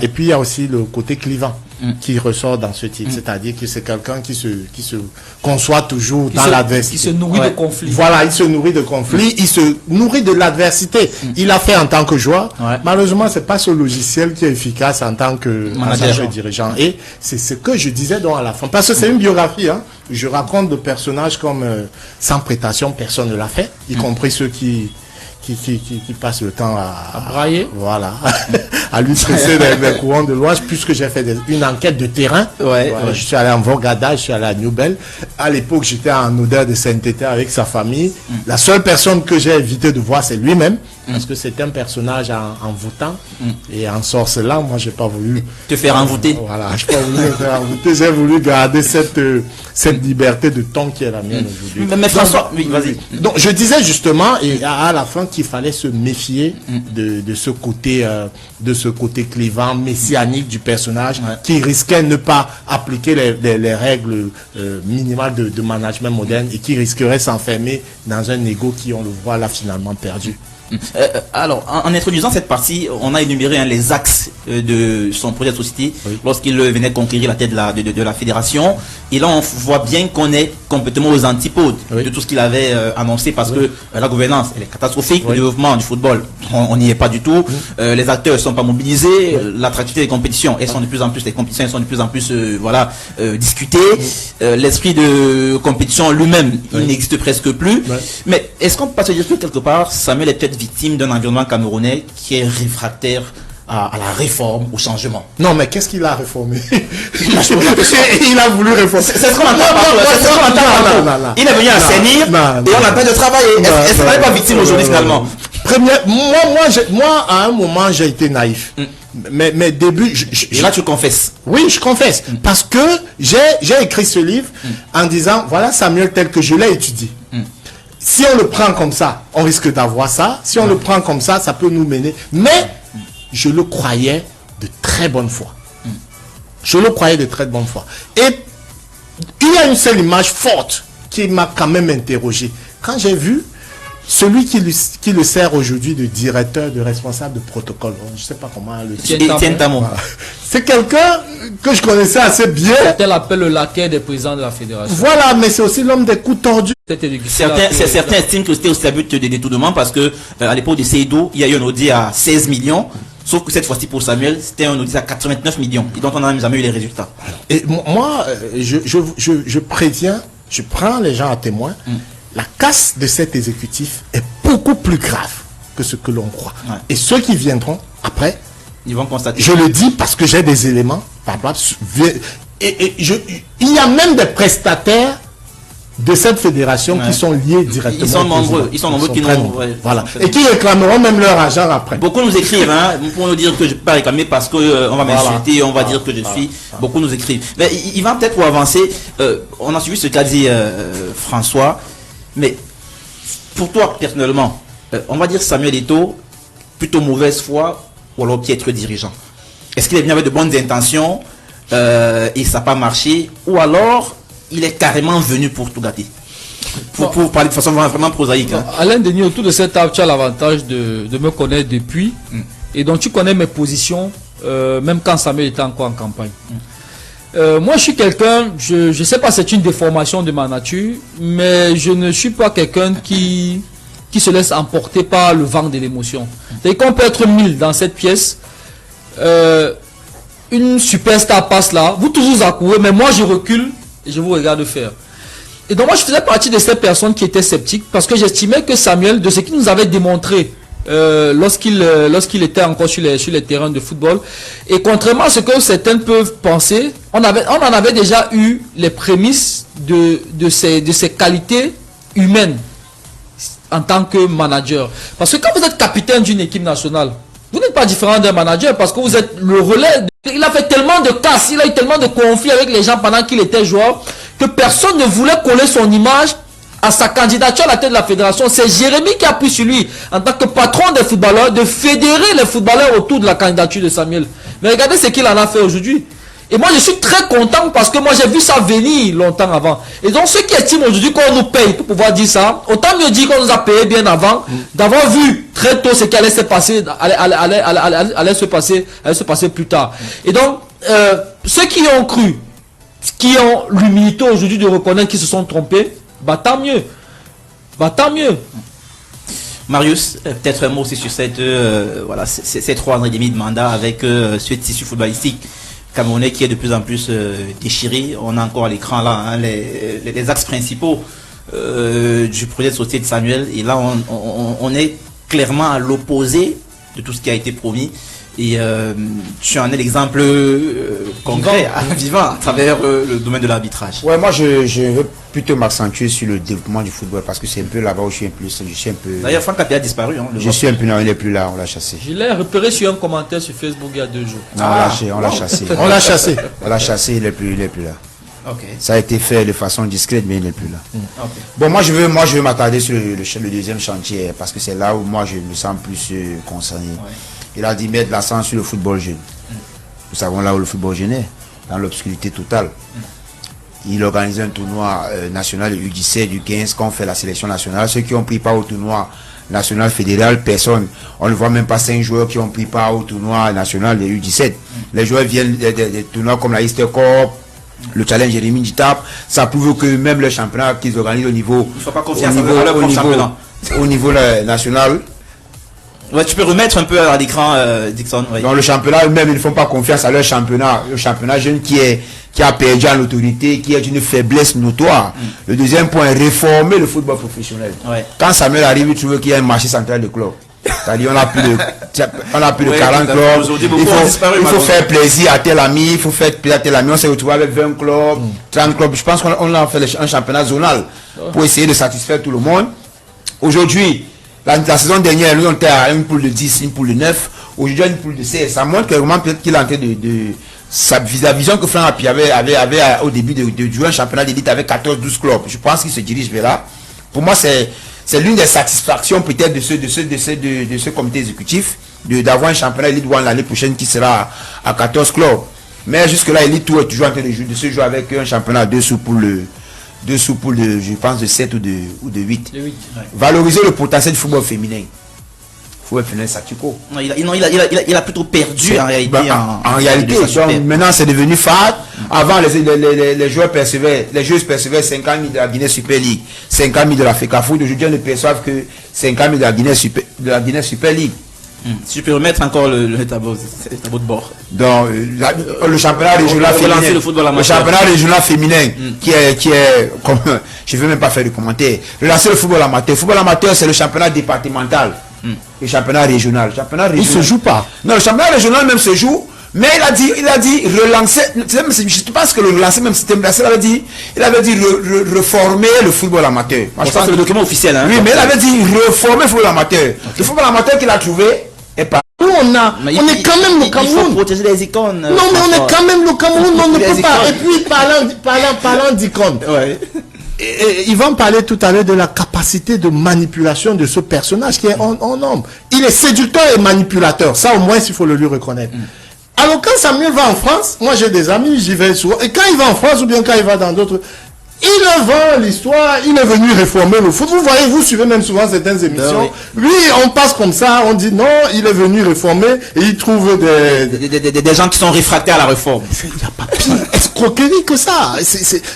Et puis il y a aussi le côté clivant qui ressort dans ce titre, c'est-à-dire que c'est quelqu'un qui se conçoit toujours dans l'adversité. Qui se nourrit de conflits. Voilà, il se nourrit de conflits, il se nourrit de l'adversité. Il a fait en tant que joueur. Malheureusement, c'est pas ce logiciel qui est efficace en tant que dirigeant. Et c'est ce que je disais donc à la fin, parce que c'est une biographie. Hein. Je raconte de personnages comme sans prétention, personne ne l'a fait, y compris ceux qui passent le temps à brailler. Voilà. À lui tresser des courants de l'Ouest, puisque j'ai fait une enquête de terrain. Je suis allé en Vorgada, je suis allé à Newbel. À l'époque, j'étais en odeur de sainteté avec sa famille. La seule personne que j'ai évité de voir, c'est lui-même, parce que c'est un personnage envoûtant et en sorcelant. Moi, j'ai pas voulu te faire envoûter. Voilà, j'ai pas voulu me faire envoûter. J'ai voulu garder cette liberté de ton qui est la mienne aujourd'hui. Mais François, oui, vas-y. Donc, je disais justement, et à la fin, qu'il fallait se méfier de ce côté clivant, messianique du personnage, qui risquait de ne pas appliquer les règles minimales de management moderne et qui risquerait de s'enfermer dans un ego qui, on le voit là, finalement perdu. Alors, en introduisant cette partie, on a énuméré les axes de son projet de société lorsqu'il venait conquérir la tête de la fédération. Et là, on voit bien qu'on est complètement aux antipodes de tout ce qu'il avait annoncé, parce que la gouvernance, elle est catastrophique, le développement du football, on n'y est pas du tout. Les acteurs ne sont pas mobilisés, l'attractivité des compétitions, les compétitions sont de plus en plus discutées. L'esprit de compétition lui-même, il n'existe presque plus. Mais est-ce qu'on peut pas se dire que quelque part, Samuel est peut-être victime d'un environnement camerounais qui est réfractaire à la réforme, au changement? Non, mais qu'est-ce qu'il a réformé? Il a voulu réformer. C'est ce qu'on entend. Il est venu assainir et on a pas de travailler. Est-ce qu'on n'est pas victime aujourd'hui finalement? Moi, à un moment, j'ai été naïf. Mais début... Et là, tu confesses? Oui, je confesse. Parce que j'ai écrit ce livre en disant, voilà Samuel tel que je l'ai étudié. Si on le prend comme ça, on risque d'avoir ça. Si on le prend comme ça, ça peut nous mener. Mais je le croyais de très bonne foi. Je le croyais de très bonne foi. Et il y a une seule image forte qui m'a quand même interrogé. Quand j'ai vu celui qui le sert aujourd'hui de directeur, de responsable de protocole, je ne sais pas comment le Etienne Tamon. C'est quelqu'un que je connaissais assez bien. C'était l'appel le laquais des présidents de la fédération. Voilà, mais c'est aussi l'homme des coups tordus. Certains estiment que c'était aussi à but de détournement, parce que à l'époque de Seido, il y a eu un audit à 16 millions. Sauf que cette fois-ci pour Samuel, c'était un audit à 89 millions. Et donc on n'a jamais eu les résultats. Et moi, je préviens, je prends les gens à témoin. La casse de cet exécutif est beaucoup plus grave que ce que l'on croit. Et ceux qui viendront après, ils vont constater. Je le dis parce que j'ai des éléments. Il y a même des prestataires de cette fédération qui sont liés directement. Ils sont nombreux qui n'ont... Voilà. Et qui réclameront même leur argent après. Beaucoup nous écrivent, pour nous dire que je ne peux pas réclamer parce que on va m'insulter, on va dire que je suis... Beaucoup nous écrivent. Mais il va peut-être pour avancer. On a suivi ce qu'a dit François. Mais pour toi, personnellement, on va dire Samuel Eto'o, plutôt mauvaise foi ou alors piètre dirigeant. Est-ce qu'il est venu avec de bonnes intentions et ça n'a pas marché, ou alors il est carrément venu pour tout gâter? Pour parler de façon vraiment prosaïque. Alain Denis, autour de cette table, tu as l'avantage de me connaître depuis et donc tu connais mes positions, même quand Samuel était encore en campagne. Moi, je suis quelqu'un, je sais pas, c'est une déformation de ma nature, mais je ne suis pas quelqu'un qui se laisse emporter par le vent de l'émotion. C'est-à-dire qu'on peut être 1000 dans cette pièce, une superstar passe là, vous tous accourez, mais moi je recule et je vous regarde faire. Et donc moi je faisais partie de ces personnes qui étaient sceptiques, parce que j'estimais que Samuel, de ce qu'il nous avait démontré lorsqu'il était encore sur les terrains de football, et contrairement à ce que certains peuvent penser, on en avait déjà eu les prémices de ses qualités humaines en tant que manager. Parce que quand vous êtes capitaine d'une équipe nationale, vous n'êtes pas différent d'un manager, parce que vous êtes le relais. Il a fait tellement de casses, il a eu tellement de conflits avec les gens pendant qu'il était joueur, que personne ne voulait coller son image à sa candidature à la tête de la fédération. C'est Jérémy qui a pris sur lui, en tant que patron des footballeurs, de fédérer les footballeurs autour de la candidature de Samuel. Mais regardez ce qu'il en a fait aujourd'hui. Et moi, je suis très content parce que moi, j'ai vu ça venir longtemps avant. Et donc, ceux qui estiment aujourd'hui qu'on nous paye pour pouvoir dire ça, autant mieux dire qu'on nous a payé bien avant, d'avoir vu très tôt ce qui allait se passer, allait se passer plus tard. Et donc, ceux qui ont cru, qui ont l'humilité aujourd'hui de reconnaître qu'ils se sont trompés, bah tant mieux. Tant mieux. Marius, peut-être un mot aussi sur ces 3 ans et demi de mandat avec ce tissu footballistique camerounais qui est de plus en plus déchiré. On a encore à l'écran là hein, les axes principaux du projet de société de Samuel. Et là, on est clairement à l'opposé de tout ce qui a été promis. Et tu en es l'exemple concret, vivant à travers le domaine de l'arbitrage. Ouais, moi je veux plutôt m'accentuer sur le développement du football parce que c'est un peu là-bas où je suis un peu. D'ailleurs, Franck Capia a disparu. Hein, je suis un peu, non, il n'est plus là, on l'a chassé. Je l'ai repéré sur un commentaire sur Facebook il y a 2 jours. Non, on l'a chassé. On l'a chassé. On l'a chassé, il n'est plus là. Okay. Ça a été fait de façon discrète, mais il n'est plus là. Okay. Bon, moi je veux m'attarder sur le deuxième chantier parce que c'est là où moi je me sens plus concerné. Ouais. Il a dit mettre l'accent sur le football jeune. Nous savons là où le football jeune est, dans l'obscurité totale. Il organise un tournoi national du U17, du 15, quand on fait la sélection nationale. Ceux qui ont pris part au tournoi national fédéral, personne. On ne voit même pas 5 joueurs qui ont pris part au tournoi national du U17. Les joueurs viennent des tournois comme la Easter Cup, le challenge Jérémy Ditap. Ça prouve que même le championnat qu'ils organisent au niveau, il faut pas confiance au niveau national. Ouais, tu peux remettre un peu à l'écran, Dixon. Ouais. Dans le championnat eux-mêmes, ils ne font pas confiance à leur championnat. Le championnat jeune qui a perdu en autorité, qui est une faiblesse notoire. Le deuxième point, réformer le football professionnel. Ouais. Quand Samuel arrive, il trouve qu'il y a un marché central de clubs. C'est-à-dire, on a plus de 40 clubs. Il faut faire plaisir à tel ami, il faut faire plaisir à tel ami. On s'est retrouvé avec 20 clubs, 30 clubs. Je pense qu'on a fait un championnat zonal pour essayer de satisfaire tout le monde. Aujourd'hui, la saison dernière, nous on était à une poule de 10, une poule de 9. Aujourd'hui, une poule de 16. Ça montre clairement peut-être qu'il est en train la vision que Franck Appiah avait au début de jouer un championnat d'élite avec 14-12 clubs. Je pense qu'il se dirige vers là. Pour moi, c'est l'une des satisfactions peut-être de ce comité exécutif d'avoir un championnat d'élite l'année prochaine qui sera à 14 clubs. Mais jusque-là, l'élite tout est toujours en train de se jouer avec un championnat de sous-poules de, je pense, de 7 ou de 8. Ouais. Valoriser le potentiel du football féminin. Le football féminin, ça tue quoi. Il a plutôt perdu en réalité. En réalité, donc, maintenant c'est devenu fade. Avant, les joueurs percevaient, les joueuses percevaient 50 000 de la Guinée Super League, 50 000 de la FECAFOOT. Aujourd'hui, on ne perçoivent que 50 000 de la Guinée Super League. Si tu peux remettre encore le tableau de bord. Donc, le championnat régional féminin. Le championnat régional féminin qui est comme je ne veux même pas faire de commentaires. Relancer le football amateur. Le football amateur, c'est le championnat départemental. Le championnat régional. Il se joue pas. Non, le championnat régional même se joue. Mais il a dit relancer. Je pense que le relancer même c'était il avait dit reformer le football amateur. Moi, je pense que c'est le document officiel. Hein, oui, mais il avait dit reformer le football amateur. Okay. Le football amateur qu'il a trouvé est pas. Nous, on est quand même le Cameroun. Il faut protéger les icônes. Non, mais on est quand même le Cameroun. On ne peut pas. Et puis, parlant d'icônes. Ouais. Et ils vont parler tout à l'heure de la capacité de manipulation de ce personnage qui est en homme. Il est séducteur et manipulateur. Ça, au moins, il faut le lui reconnaître. Alors, quand Samuel va en France, moi j'ai des amis, j'y vais souvent. Et quand il va en France ou bien quand il va dans d'autres, il vend l'histoire, il est venu réformer le foot. Vous voyez, vous suivez même souvent certaines émissions. Oui, on passe comme ça, on dit non, il est venu réformer et il trouve des gens qui sont réfractaires à la réforme. Il n'y a pas pire escroquerie que ça.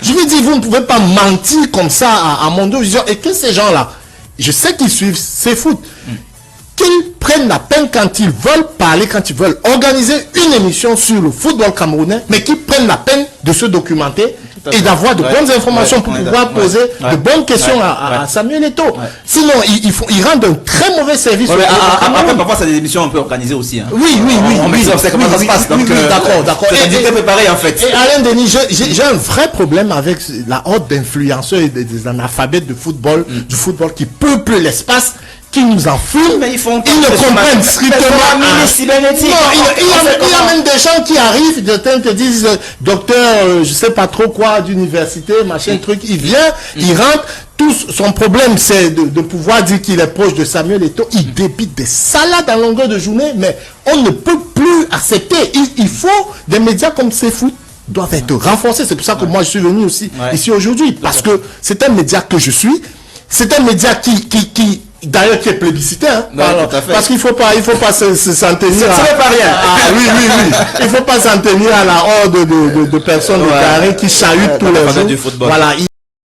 Je lui dis, vous ne pouvez pas mentir comme ça à mon dos. Et que ces gens-là, je sais qu'ils suivent ces foot. Qu'ils prennent la peine quand ils veulent parler, quand ils veulent organiser une émission sur le football camerounais, mais qu'ils prennent la peine de se documenter et d'avoir de bonnes informations pour pouvoir poser de bonnes questions à Samuel Eto'o. Sinon, ils rendent un très mauvais service au Cameroun. Parfois, c'est des émissions un peu organisées aussi. Hein. Oui. On sait comment ça se passe. D'accord. C'est préparé en fait. Et Alain Denis, j'ai un vrai problème avec la horde d'influenceurs et des analphabètes de football, du football qui peuplent l'espace, qui nous enfument, ils ne comprennent strictement il y a même des gens qui arrivent, te disent docteur, je sais pas trop quoi, d'université, machin truc, il vient, il rentre, son problème c'est de pouvoir dire qu'il est proche de Samuel Eto'o, il débite des salades à longueur de journée, mais on ne peut plus accepter, il faut des médias comme C'est Foot doivent être renforcés. C'est pour ça que moi je suis venu aussi ici aujourd'hui, parce que c'est un média que je suis, c'est un média qui d'ailleurs qui est plébiscité, hein. Alors, parce qu'il faut pas s'en tenir c'est pas rien. oui. Il faut pas s'en tenir à la horde de personnes de carré qui chahutent tous les jours. Voilà.